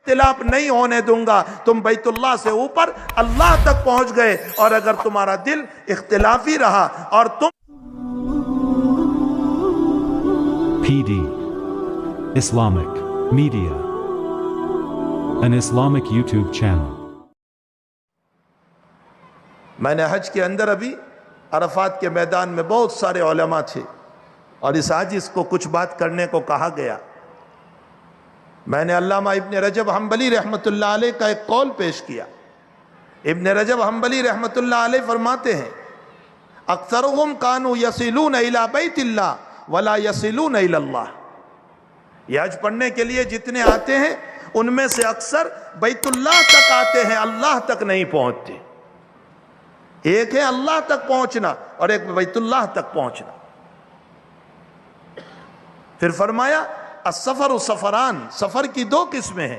इख्तिलाफ नहीं होने दूंगा। तुम बैतुल्लाह से ऊपर अल्लाह तक पहुंच गए, और अगर तुम्हारा दिल इख्तिलाफी रहा और तुम PD Islamic Media, an Islamic YouTube channel. मैंने हज के अंदर अभी अरफात के मैदान में बहुत सारे उलमा थे और इस हाजिस को कुछ बात करने को कहा गया। मैंने अल्लामा इब्न रजब हम्बली रहमतुल्लाह अलैह का एक कौल पेश किया। इब्न रजब हम्बली रहमतुल्लाह अलैह फरमाते हैं, अक्सरुहुम कानू यसिलून इला बैतिल्लाह वला यसिलून इलल्लाह। ये हज पढ़ने के लिए जितने आते हैं उनमें से अक्सर बैतुल्लाह तक आते हैं, अल्लाह तक नहीं पहुंचते। एक है अल्लाह तक पहुंचना और एक बैतुल्लाह तक पहुंचना। फिर फरमाया, अस्सफर सफरान, सफर की दो किस्में हैं,